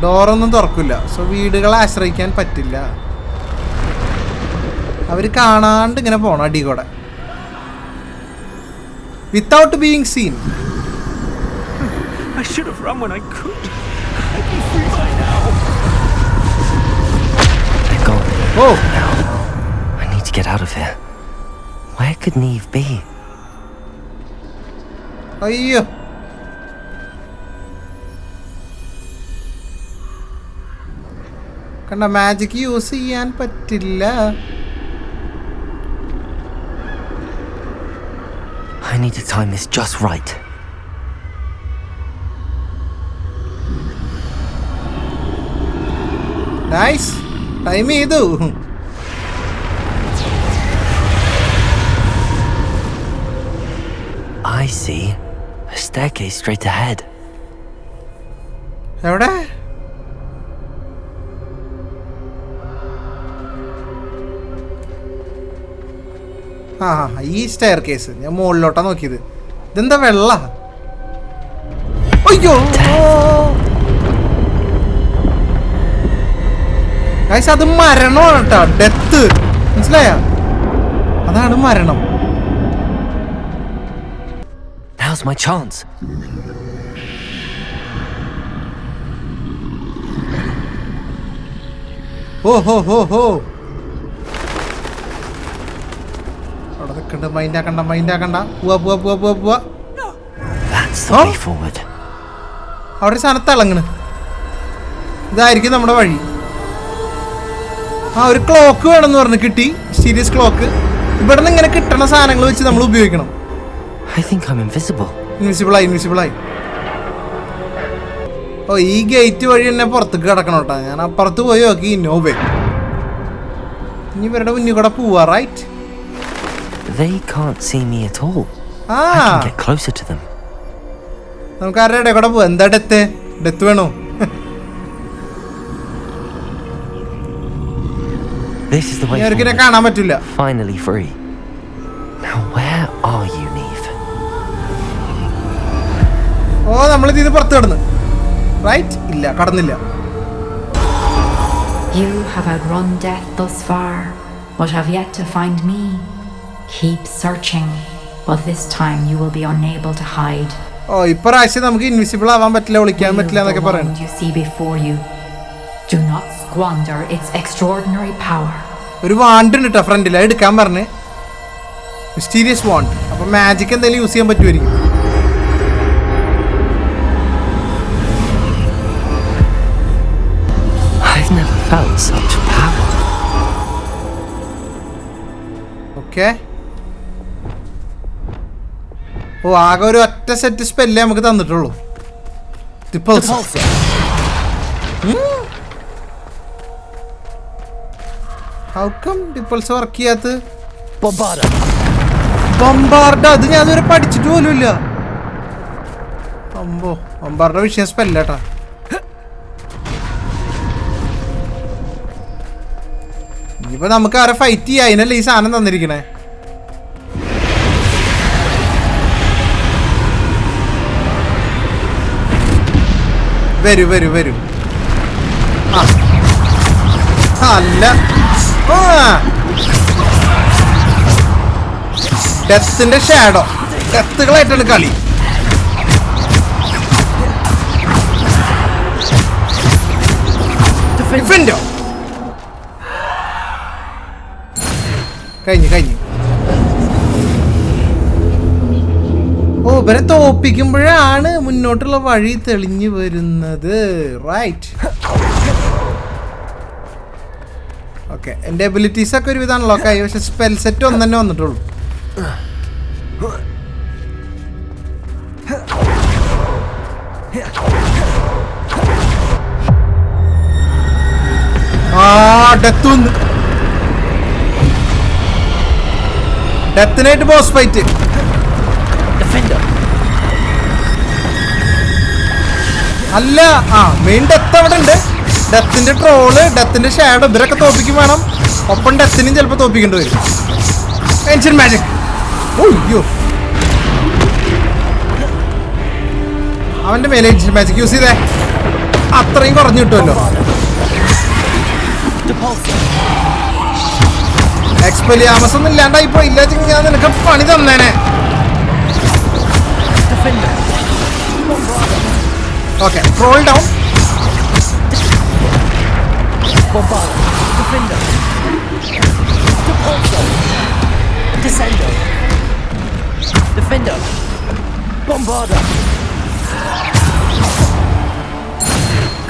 ഡോറൊന്നും തുറക്കില്ല. സോ വീടുകളെ ആശ്രയിക്കാൻ പറ്റില്ല. അവർ കാണാണ്ട് ഇങ്ങനെ പോണം അടി കൂടെ. Without being seen. I should have run when I could. I'd be free by now. They're gone. Oh. Now, I need to get out of here. Where could Neve be? അയ്യോ, കണ്ട മാജിക് യൂസ് ചെയ്യാൻ പറ്റില്ല. I need to time this just right. Nice, time ചെയ്തു. I see a staircase straight ahead. എവിടെ? ആ, ഈ stair case ഞാൻ മുകളിലോട്ടാ നോക്കിയത്. ഇതെന്താ വെള്ള? അയ്യോ, ഗൈസ്, അത് മരണമാണ് കേട്ടോ. ഡെത്ത്, മനസ്സിലായ? അതാണ് മരണം. Now's my chance. ഹോ ഹോ ഹോ ഹോ. അവിടെ നിൽക്കണ്ട, മൈൻഡാക്കണ്ട, മൈൻഡാക്കണ്ട. പോവാ പോവാ പോവാ പോവാ പോവാ. That's the way forward. അവിടെ ഒരു സാധനത്ത് ഇളങ്ങണ്. ഇതായിരിക്കും നമ്മുടെ വഴി. ആ, ഒരു ക്ലോക്ക് വേണമെന്ന് പറഞ്ഞ് കിട്ടി. Serious clock. ഇവിടെ നിന്ന് ഇങ്ങനെ കിട്ടണ സാധനങ്ങൾ വെച്ച് നമ്മൾ ഉപയോഗിക്കണം. I think I'm invisible. ഇൻവിസിബിളായി, ഇൻവിസിബിളായി. ഓ, ഈ ഗേറ്റ് വഴി തന്നെ പുറത്തേക്ക് കിടക്കണം കേട്ടോ. ഞാൻ അപ്പുറത്ത് പോയി നോക്കി. നോവേ, ഇനി ഇവരുടെ മുന്നിൽ കൂടെ പോവാ. Right, They can't see me at all. ആ, I can get closer to them. നമുക്ക് ആരുടെ ഇടയിൽ കൂടെ പോവാ. എന്താ ഡെത്ത്? ഡെത്ത് വേണോ? This is the way ഇവർക്കിനെ forward. കാണാൻ പറ്റില്ല. Finally free. Now where are you, Neve? ഓ, നമ്മൾ ഇതിന് പുറത്ത് കിടന്ന്. റൈറ്റ്, ഇല്ല, കടന്നില്ല. You have outrun death thus far, but have yet to find me. Keep searching, but this time you will be unable to hide. ഓ, ഇപ്രാവശ്യം നമുക്ക് invisible ആവാൻ പറ്റില്ല, വിളിക്കാൻ പറ്റില്ല എന്നൊക്കെ പറയണം. You see before you. Do not squander its extraordinary power. ഒരു wand ഉണ്ട് കേട്ടോ ഫ്രണ്ടിൽ, അത് എടുക്കാൻ പറഞ്ഞ്. Mysterious wand. അപ്പൊ മാജിക് എന്തെങ്കിലും യൂസ് ചെയ്യാൻ പറ്റുമായിരിക്കും. I've never felt such power. Okay. Oh, ആകെ ഒരു ഒറ്റ സെറ്റ് സ്പെല്ലേ നമുക്ക് തന്നിട്ടുള്ളൂ. ഹൗ കം ഡിപ്പൾസ് വർക്ക് ചെയ്യാത്ത? ബൊമ്പാർഡ്, അത് ഞാൻ അതുവരെ പഠിച്ചിട്ട് പോലും ഇല്ല. അമ്പോ, ബൊമ്പാർഡിന്റെ വിഷയം സ്പെല്ലേട്ടാ. ഇനിയിപ്പോൾ നമുക്ക് അവരെ ഫൈറ്റ് ചെയ്യാം. അതിനല്ലേ ഈ സാധനം തന്നിരിക്കണേ. വരൂ വരൂ വരൂ. അല്ല ഡെത്തിന്റെ ഷാഡോ. ഡെത്തുകളായിട്ടാണ് കളി. ഡിഫെൻഡോ കഴിഞ്ഞു. ഓ, ഇവരെ തോപ്പിക്കുമ്പോഴാണ് മുന്നോട്ടുള്ള വഴി തെളിഞ്ഞു വരുന്നത്. റൈറ്റ്. ഓക്കെ, എൻ്റെ എബിലിറ്റീസ് ഒക്കെ ഒരുവിധം അൺലോക്ക് ആയി. പക്ഷെ സ്പെൽ സെറ്റ് ഒന്ന് തന്നെ വന്നിട്ടുള്ളൂ. ഡെത്തിനായിട്ട് ബോസ് ഫൈറ്റ്. അല്ല, മെയിൻ ഡെത്ത് അവിടെ ഉണ്ട്. ഡെത്തിന്റെ ട്രോള്, ഡെത്തിന്റെ ഷാഡോ, ഇവരൊക്കെ തോപ്പിക്കും വേണം. ഒപ്പം ഡെത്തിനും ചിലപ്പോൾ തോപ്പിക്കേണ്ടി വരും. Ancient magic. ഓയ്യോ, അവന്റെ മേലെ ഏൻഷ്യന്റ് മാജിക് യൂസ് ചെയ്തേ. അത്രയും കുറഞ്ഞു കിട്ടുമല്ലോ. എക്സ്പെലിയാമസ് ഒന്നും ഇല്ലാണ്ടായിപ്പോ. ഇല്ല ഞാൻ നിനക്ക് പണി തന്നേനെ. Okay, roll down.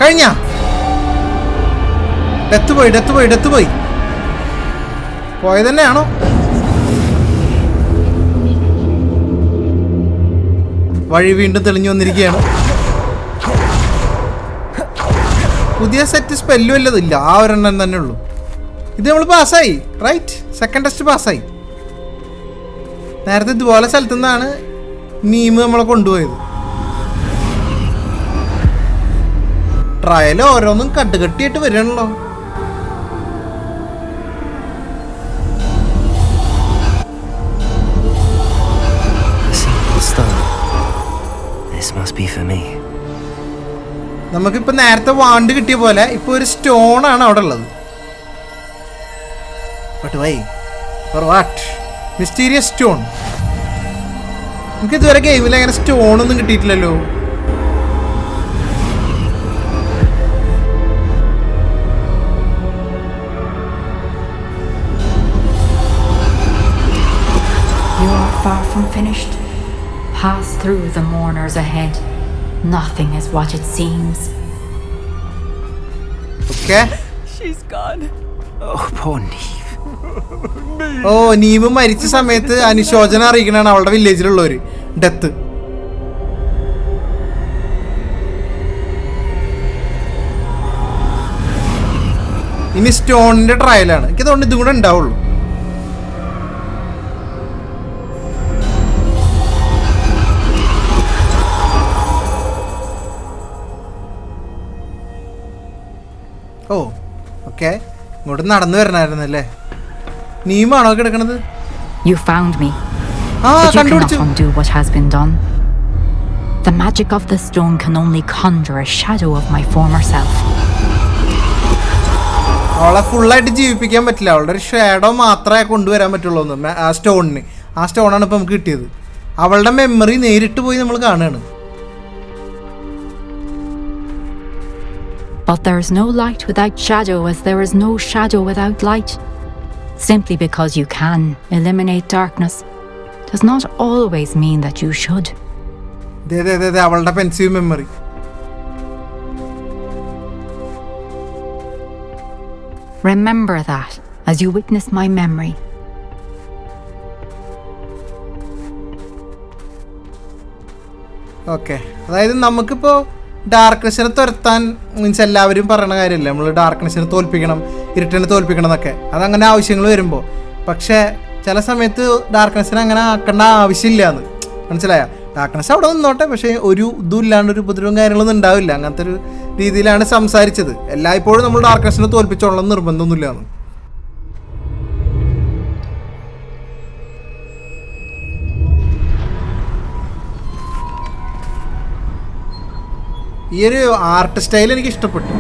കഴിഞ്ഞ ഡെത്ത് പോയി പോയത് തന്നെയാണോ? വഴി വീണ്ടും തെളിഞ്ഞു വന്നിരിക്കുകയാണ്. പുതിയ സെറ്റ് സ്പെല്ലും വല്ലതില്ല. ആ ഒരെണ്ണം തന്നെ ഉള്ളൂ. ഇത് നമ്മൾ പാസ്സായി. റൈറ്റ്, സെക്കൻഡ് ടെസ്റ്റ് പാസ്സായി. നേരത്തെ ഇതുപോലെ സ്ഥലത്തു നിന്നാണ് നീമ് നമ്മളെ കൊണ്ടുപോയത്. ട്രയൽ ഓരോന്നും കട്ടുകെട്ടിയായിട്ട് വരികയാണല്ലോ. നമുക്കിപ്പോ നേരത്തെ വാണ്ട് കിട്ടിയ പോലെ ഇപ്പൊ ഒരു സ്റ്റോൺ ആണ് അവിടെ ഉള്ളത്. Mysterious stone. നമുക്ക് ഇതുവരെ ഗെയിമിൽ അങ്ങനെ സ്റ്റോൺ ഒന്നും കിട്ടിയിട്ടില്ലല്ലോ. You are far from finished. Pass through the mourners ahead. Nothing is what it seems. Okay. She's gone. Oh, poor Neve. Neave മരിച്ച സമയത്ത് അനുശോചനം അറിയിക്കണാണ് അവളുടെ വില്ലേജിലുള്ളവര്. ഡെത്ത്. ഇനി സ്റ്റോണിന്റെ ട്രയലാണ്. എനിക്ക് തോന്നുന്നു ഇതും കൂടെ ഉണ്ടാവുള്ളൂ. ഓ, ഓക്കെ, ഇങ്ങോട്ട് നടന്നു വരണായിരുന്നല്ലേ. നീമാണോ കിടക്കണത്? You found me. But you cannot undo what has been done. The magic of the stone can only conjure a shadow of my former self. അവളെ ഫുള്ളായിട്ട് ജീവിപ്പിക്കാൻ പറ്റില്ല. അവളുടെ ഒരു ഷാഡോ മാത്രമേ കൊണ്ടുവരാൻ പറ്റുള്ളൂ ആ സ്റ്റോണിന്. ആ സ്റ്റോണാണ് ഇപ്പം നമുക്ക് കിട്ടിയത്. അവളുടെ മെമ്മറി നേരിട്ട് പോയി നമ്മൾ കാണുകയാണ്. But there is no light without shadow, as there is no shadow without light. Simply because you can eliminate darkness does not always mean that you should. അവളുടെ പെൻസീവ് memory. Remember that as you witness my memory. Okay, അതായത് നമുക്കിപ്പോൾ ഡാർക്ക്നെസ്സിനെ തുരത്താൻ means എല്ലാവരും പറയണ കാര്യമല്ലേ, നമ്മൾ ഡാർക്ക്നെസ്സിനെ തോൽപ്പിക്കണം, ഇരുട്ടിനെ തോൽപ്പിക്കണം എന്നൊക്കെ. അതങ്ങനെ ആവശ്യങ്ങൾ വരുമ്പോൾ. പക്ഷേ ചില സമയത്ത് ഡാർക്ക്നെസ്സിനെ അങ്ങനെ ആക്കേണ്ട ആവശ്യമില്ല എന്ന് മനസ്സിലായ. ഡാർക്ക്നെസ് അവിടെ നിന്നോട്ടെ, പക്ഷേ ഒരു ഇതും ഇല്ലാണ്ട് ഒരു ഉപദ്രവവും കാര്യങ്ങളൊന്നും ഉണ്ടാവില്ല. അങ്ങനത്തെ ഒരു രീതിയിലാണ് സംസാരിച്ചത്. എല്ലായ്പ്പോഴും നമ്മൾ ഡാർക്ക്നെസ്സിനെ തോൽപ്പിച്ചോളണം നിർബന്ധമൊന്നുമില്ല എന്ന്. ഈ ഒരു ആർട്ട് സ്റ്റൈൽ എനിക്ക് ഇഷ്ടപ്പെട്ടു.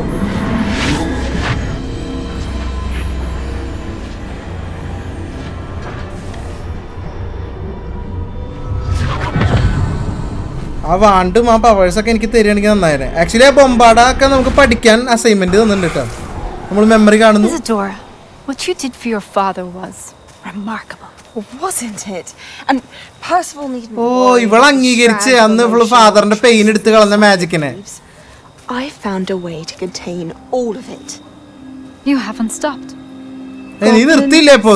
ആ വാണ്ടും ആ പവേഴ്സൊക്കെ എനിക്ക് തരികയാണെങ്കിൽ നന്നായിരുന്നു. ആക്ച്വലി ആ ബൊമ്പാടൊക്കെ നമുക്ക് പഠിക്കാൻ അസൈൻമെന്റ് തന്നിട്ടുണ്ട് കേട്ടോ. നമ്മൾ മെമ്മറി കാണുന്നു. Isadora, what you did for your father was remarkable, wasn't it? And Percival needn't. ഓ, ഇവൾ അംഗീകരിച്ച് അന്ന് ഇവള് ഫാദറിന്റെ പെയിൻ എടുത്ത് കളഞ്ഞ മാജിക്കിനെ. I found a way to contain all of it. You haven't stopped. നീ നിർത്തിയില്ലേ ഇപ്പോ?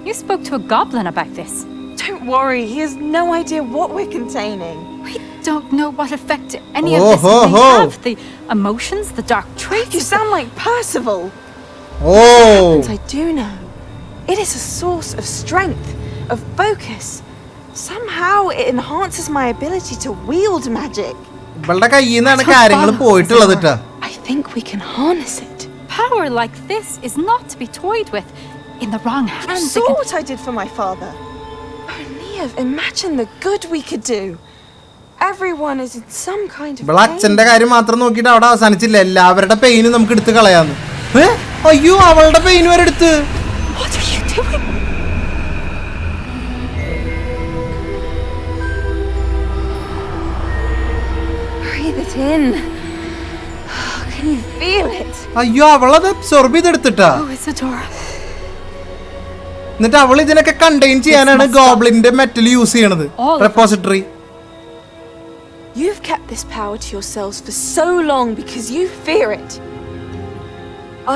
You spoke to a goblin about this. Don't worry, he has no idea what we're containing. We don't know what effect any of this may have. The emotions, the dark traits. You sound like Percival. Oh. I do know. It is a source of strength, of focus. Somehow it enhances my ability to wield magic. ഇവളുടെ കയ്യിൽ നിന്നാണ് കാര്യങ്ങൾ പോയിട്ടുള്ളത് ട്ടോ. I think we can harness it. Power like this is not to be toyed with. In the wrong hands. You saw what I did for my father. Only imagine the good we could do. Everyone is in some kind of ഇവളെ അച്ഛന്റെ കാര്യം മാത്രം നോക്കിയിട്ട് അവിടെ അവസാനിച്ചില്ല. എല്ലാവരുടെ പെയിനും നമുക്ക് എടുത്ത് കളയാന്ന്. അയ്യോ, അവളുടെ പെയിൻ വരെ എടുത്ത്. What are you doing? Breathe it in. Can you feel it? അയ്യോ, അവളത് അബ്സോർബ് ചെയ്തെടുത്തിട്ടാ. Oh, Isadora. എന്നിട്ട് അവൾ ഇതിനൊക്കെ കണ്ടെയ്ൻ ചെയ്യാനാണ് ഗോബ്ലിന്റെ മെറ്റൽ യൂസ് ചെയ്യണത്. Repository. You've kept this power to yourselves for so long because you fear it.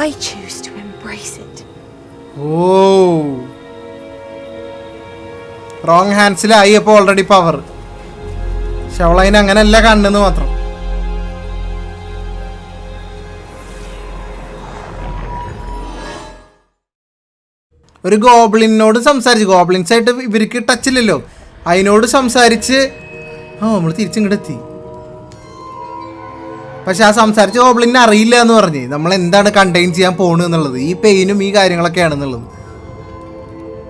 I choose to embrace it. Oh. Wrong ഹാൻഡ്സിലായി അപ്പോൾ already power. പക്ഷെ അവളതിന് അങ്ങനെയല്ല കണ്ണെന്ന് മാത്രം. ഒരു ഗോബ്ലിനോട് സംസാരിച്ച്, ഗോബ്ലിൻസ് ആയിട്ട് ഇവർക്ക് ടച്ചില്ലല്ലോ, അതിനോട് സംസാരിച്ച് നമ്മൾ തിരിച്ചിങ്ങോട്ട് എത്തി. പക്ഷെ ആ സംസാരിച്ച ഗോബ്ലിനെ അറിയില്ല എന്ന് പറഞ്ഞ് നമ്മൾ എന്താണ് കണ്ടെയ്ൻ ചെയ്യാൻ പോണു എന്നുള്ളത്, ഈ പെയിനും ഈ കാര്യങ്ങളൊക്കെയാണെന്നുള്ളത്.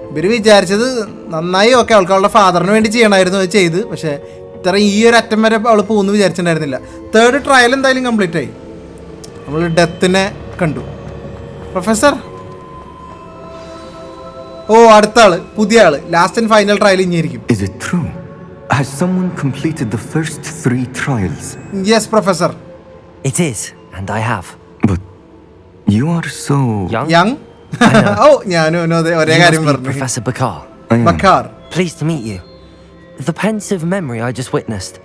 ഇവർ വിചാരിച്ചത് നന്നായി, ഓക്കെ അവൾക്ക് അവളുടെ ഫാദറിന് വേണ്ടി ചെയ്യണമായിരുന്നു, അത് ചെയ്ത്. പക്ഷേ ഇത്ര ഈ ഒരു അറ്റം വരെ അവൾ പോകുന്നു വിചാരിച്ചിട്ടുണ്ടായിരുന്നില്ല. തേർഡ് ട്രയൽ എന്തായാലും കംപ്ലീറ്റ് ആയി. നമ്മൾ ഡെത്തിനെ കണ്ടു. പ്രൊഫസർ, ഓ അടുത്ത ആള്, പുതിയ ആള്, ലാസ്റ്റ് ആൻഡ് ഫൈനൽ ട്രയൽ ഇനിയായിരിക്കും. Is it true? Has someone completed the first 3 trials? Yes, Professor. It is, and I have. But you are so young. Oh, ഞാനും ഒരേ കാര്യം പറഞ്ഞു. Professor Bakar. Bakar. Pleased to meet you. The pensive memory I just witnessed,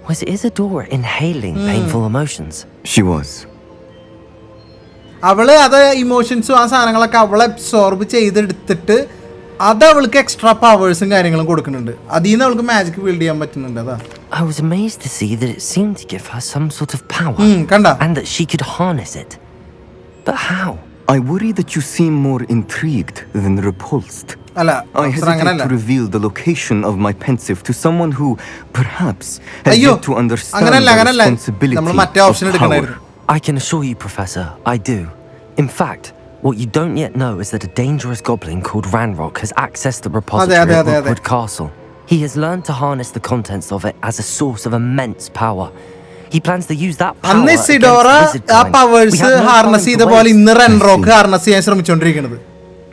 was Isadora inhaling painful emotions? She was. അവള് അത് ഇമോഷൻസും ആ സാധനങ്ങളൊക്കെ അവളെ absorb ചെയ്തെടുത്തിട്ട് അത് അവൾക്ക് എക്സ്ട്രാ പവേഴ്സും കാര്യങ്ങളും കൊടുക്കുന്നുണ്ട്. അതിൽ നിന്ന് അവൾക്ക് മാജിക് ബിൽഡ് ചെയ്യാൻ പറ്റുന്നുണ്ട്. അതാ I was amazed to see that it seemed to give her some sort of power and that she could harness it. But how? I worry that you seem more intrigued than repulsed. I hesitate to reveal the location of my pensive to someone who perhaps has yet to understand the responsibility of power. I can assure you, Professor, I do. In fact, what you don't yet know is that a dangerous goblin called Ranrock has accessed the repository at Rookwood Castle. He has learned to harness the contents of it as a source of immense power. He plans to use that power against wizard kind.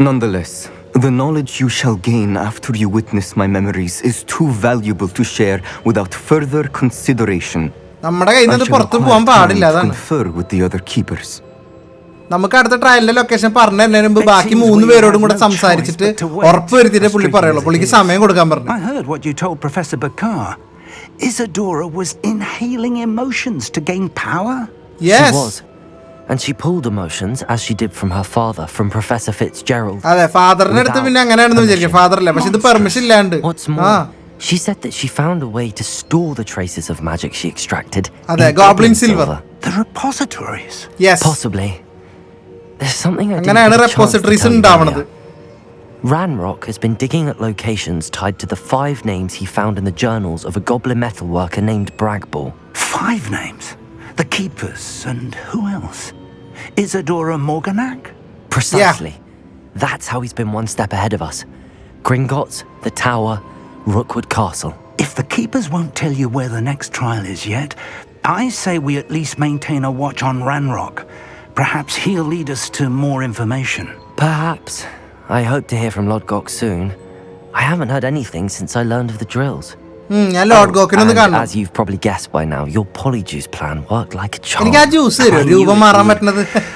Nonetheless, the knowledge you shall gain after you witness my memories is too valuable to share without further consideration. നമ്മുടെ കയ്യിൽ നിന്ന് പുറത്തു പോകാൻ പാടില്ല. അതാണ് നമുക്ക് അടുത്ത ട്രയലിന്റെ location പറഞ്ഞു തരുന്നതിന് മുമ്പ് ബാക്കി 3 പേരോടും കൂടെ സംസാരിച്ചിട്ട് ഉറപ്പ് വരുത്തിയിട്ട് പുള്ളി പറയുള്ളൂ. പുള്ളിക്ക് സമയം കൊടുക്കാൻ പറഞ്ഞു. I heard what you told Professor Bakar. Isadora was inhaling emotions to gain power? Yes. She was. And she pulled emotions as she did from her father, from Professor Fitzgerald. അതെ, ഫാദറിന്റെ അടുത്ത് പിന്നെ അങ്ങനെയാണെന്ന് വിചാരിക്കും. ഫാദറില്ല, പക്ഷെ ഇത് പെർമിഷൻ ഇല്ലാണ്ട്. What's more, she said that she found a way to store the traces of magic she extracted. അതെ, goblin silver. The repositories. Yes. Possibly. There's something I അങ്ങനെയാണ് repositories ഉണ്ടാവുന്നത്. Ranrock has been digging at locations tied to the 5 names he found in the journals of a goblin metalworker named Bragball. 5 names? The Keepers and who else? Isadora Morganac? Precisely. Yeah. That's how he's been one step ahead of us. Gringotts, the Tower, Rookwood Castle. If the Keepers won't tell you where the next trial is yet, I say we at least maintain a watch on Ranrock. Perhaps he'll lead us to more information. Perhaps. I hope to hear from Lord Gok soon. I haven't heard anything since I learned of the drills. And as you've probably guessed by now, your polyjuice plan worked like a charm.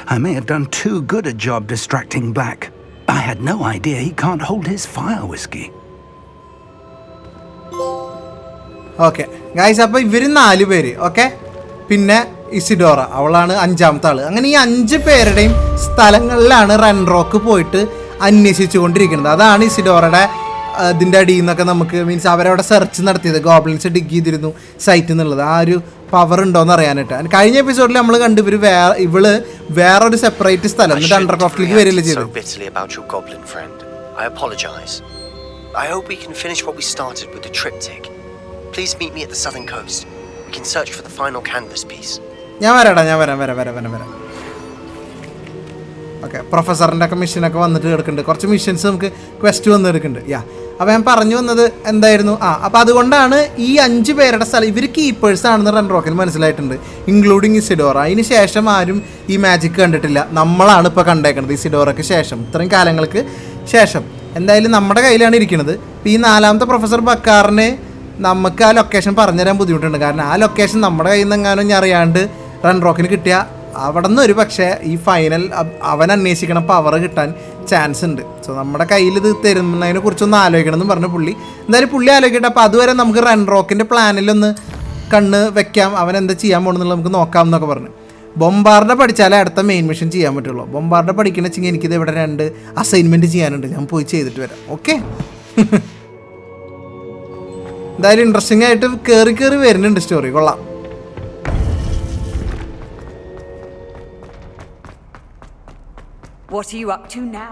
I may have done too good a job distracting Black. I had no idea he can't hold his fire whiskey. Okay, guys, അപ്പോൾ ഇവർ 4 പേര്. Okay, പിന്നെ ഇസിഡോറ, അവളാണ് 5ാമത്തെ ആള്. അങ്ങനെ ഈ 5 പേരുടെയും സ്ഥലങ്ങളിലാണ് റൺറോക്ക് പോയിട്ട് അന്വേഷിച്ചുകൊണ്ടിരിക്കുന്നത്. അതാണ് ഇസിഡോറയുടെ ഇതിൻ്റെ അടിയിൽ നിന്നൊക്കെ നമുക്ക് മീൻസ് അവരവിടെ സെർച്ച് നടത്തിയത്, ഗോബ്ലിൻസ് ഡിഗ് ചെയ്തിരുന്നു സൈറ്റ് എന്നുള്ളത്. ആ ഒരു പവർ ഉണ്ടോയെന്ന് അറിയാനായിട്ട്. കഴിഞ്ഞ എപ്പിസോഡിൽ നമ്മൾ കണ്ടു ഇവള് വേറൊരു സെപ്പറേറ്റ് സ്ഥലം എന്നിട്ട് അണ്ടർക്രോഫ്റ്റിലേക്ക് വരില്ല ചെയ്തു. I hope we can finish what we started with the triptych. Please meet me at the southern coast. We can search for the final canvas piece. ഞാൻ വരാം. ഓക്കെ, പ്രൊഫസറിൻ്റെ ഒക്കെ മിഷനൊക്കെ വന്നിട്ട് കിടക്കുന്നുണ്ട്. കുറച്ച് മിഷൻസ് നമുക്ക് ക്വസ്റ്റ് വന്ന് എടുക്കുന്നുണ്ട്. അപ്പോൾ ഞാൻ പറഞ്ഞു വന്നത് എന്തായിരുന്നു, അപ്പോൾ അതുകൊണ്ടാണ് ഈ 5 പേരുടെ സ്ഥലം ഇവർ കീപ്പേഴ്സ് ആണെന്ന് റൺറോക്കിന് മനസ്സിലായിട്ടുണ്ട്, ഇൻക്ലൂഡിങ് ഇസിഡോറ. അതിന് ശേഷം ആരും ഈ മാജിക് കണ്ടിട്ടില്ല. നമ്മളാണ് ഇപ്പോൾ കണ്ടേക്കുന്നത് ഇസിഡോറയ്ക്ക് ശേഷം, ഇത്രയും കാലങ്ങൾക്ക് ശേഷം. എന്തായാലും നമ്മുടെ കയ്യിലാണ് ഇരിക്കുന്നത്. ഇപ്പോൾ ഈ 4ാമത്തെ പ്രൊഫസർ ബക്കാറിന് നമുക്ക് ആ ലൊക്കേഷൻ പറഞ്ഞുതരാൻ ബുദ്ധിമുട്ടുണ്ട്. കാരണം ആ ലൊക്കേഷൻ നമ്മുടെ കയ്യിൽ നിന്ന് എങ്ങാനും അറിയാണ്ട് റൺറോക്കിന് കിട്ടിയ അവിടെ നിന്ന് ഒരു പക്ഷേ ഈ ഫൈനൽ അവൻ അന്വേഷിക്കണം പവർ കിട്ടാൻ ചാൻസ് ഉണ്ട്. സോ നമ്മുടെ കയ്യിൽ ഇത് തരുന്നതിനെ കുറിച്ചൊന്ന് ആലോചിക്കണം എന്ന് പറഞ്ഞു പുള്ളി. എന്തായാലും പുള്ളി ആലോചിക്കട്ടെ. അപ്പോൾ അതുവരെ നമുക്ക് റൺറോക്കിൻ്റെ പ്ലാനിലൊന്ന് കണ്ണ് വെക്കാം, അവൻ എന്താ ചെയ്യാൻ പോകണമെന്നുള്ളത് നമുക്ക് നോക്കാം എന്നൊക്കെ പറഞ്ഞു. ബൊമ്പാർഡ പഠിച്ചാലേ അടുത്ത മെയിൻ മിഷൻ ചെയ്യാൻ പറ്റുള്ളൂ. ബൊമ്പാർഡ പഠിക്കണമെന്ന് വെച്ചെങ്കിൽ എനിക്കിത് ഇവിടെ 2 അസൈൻമെൻറ്റ് ചെയ്യാനുണ്ട്, ഞാൻ പോയി ചെയ്തിട്ട് വരാം. ഓക്കെ, എന്തായാലും ഇൻട്രസ്റ്റിംഗ് ആയിട്ട് കയറി വരുന്നുണ്ട് സ്റ്റോറി, കൊള്ളാം. What are you up to now?